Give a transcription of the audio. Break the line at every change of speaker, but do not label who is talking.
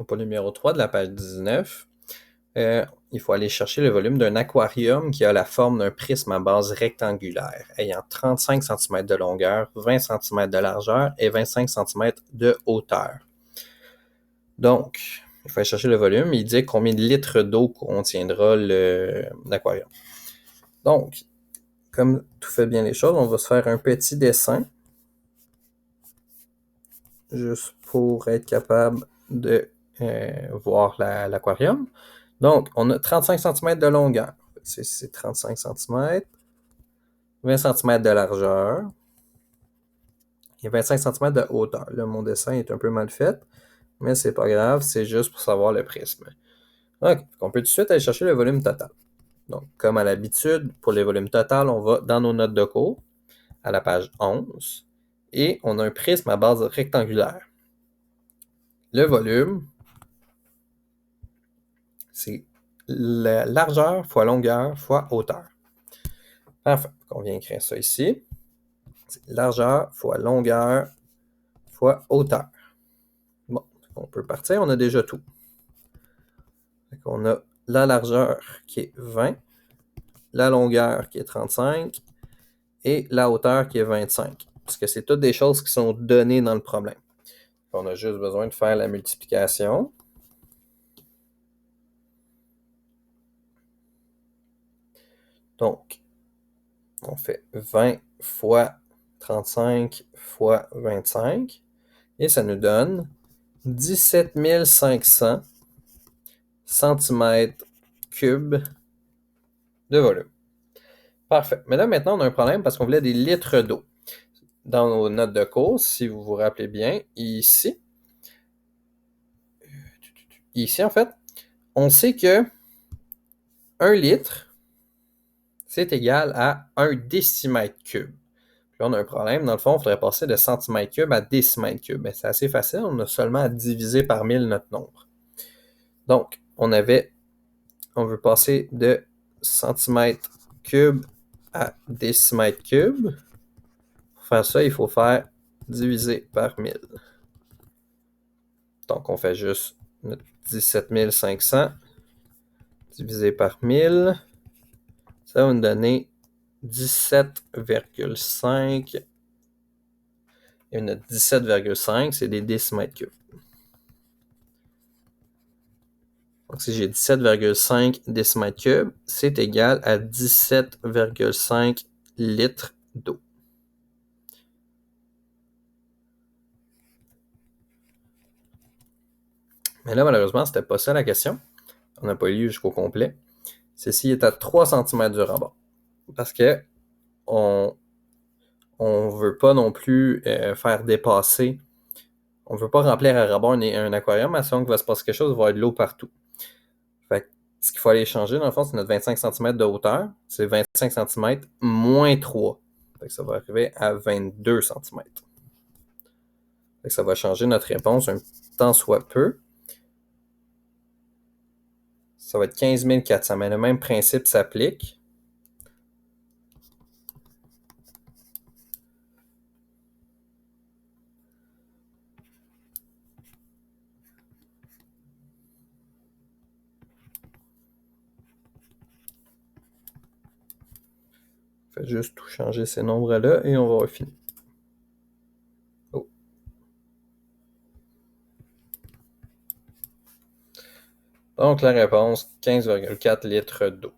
Pour le numéro 3 de la page 19, il faut aller chercher le volume d'un aquarium qui a la forme d'un prisme à base rectangulaire, ayant 35 cm de longueur, 20 cm de largeur et 25 cm de hauteur. Donc, il faut aller chercher le volume. Il dit combien de litres d'eau contiendra l'aquarium. Donc, comme tout fait bien les choses, on va se faire un petit dessin, juste pour être capable de voir l'aquarium. Donc, on a 35 cm de longueur. C'est 35 cm, 20 cm de largeur et 25 cm de hauteur. Là, mon dessin est un peu mal fait, mais c'est pas grave, c'est juste pour savoir le prisme. OK, on peut tout de suite aller chercher le volume total. Donc, comme à l'habitude, pour les volumes total, on va dans nos notes de cours, à la page 11, et on a un prisme à base rectangulaire. Le volume, c'est la largeur fois longueur fois hauteur. Parfait. On vient écrire ça ici. C'est largeur fois longueur fois hauteur. Bon, on peut partir, on a déjà tout. On a la largeur qui est 20, la longueur qui est 35 et la hauteur qui est 25. Parce que c'est toutes des choses qui sont données dans le problème. On a juste besoin de faire la multiplication. Donc, on fait 20 fois 35 fois 25 et ça nous donne 17 500 cm3 de volume. Parfait. Mais là, maintenant, on a un problème parce qu'on voulait des litres d'eau. Dans nos notes de cours, si vous vous rappelez bien, ici, en fait, on sait que 1 litre, c'est égal à 1 décimètre cube. Puis là, on a un problème. Dans le fond, il faudrait passer de centimètre cube à décimètre cube. Mais c'est assez facile. On a seulement à diviser par 1000 notre nombre. Donc, on veut passer de centimètre cube à décimètre cube. Pour faire ça, il faut faire diviser par 1000. Donc, on fait juste notre 17 500 divisé par 1000. Ça va nous donner 17,5. Et notre 17,5, c'est des décimètres cubes. Donc, si j'ai 17,5 décimètres cubes, c'est égal à 17,5 litres d'eau. Mais là, malheureusement, c'était pas ça la question. On n'a pas lu jusqu'au complet. C'est s'il est à 3 cm du rebord. Parce que on veut pas non plus faire dépasser. On veut pas remplir à rebord un aquarium, à ce qu'il va se passer quelque chose, il va y avoir de l'eau partout. Fait que ce qu'il faut aller changer, dans le fond, c'est notre 25 cm de hauteur. C'est 25 cm moins 3. Fait que ça va arriver à 22 cm. Fait que ça va changer notre réponse un tant soit peu. Ça va être 15 400, mais le même principe s'applique. Faites juste tout changer ces nombres-là et on va finir. Oh. Donc la réponse, 15,4 litres d'eau.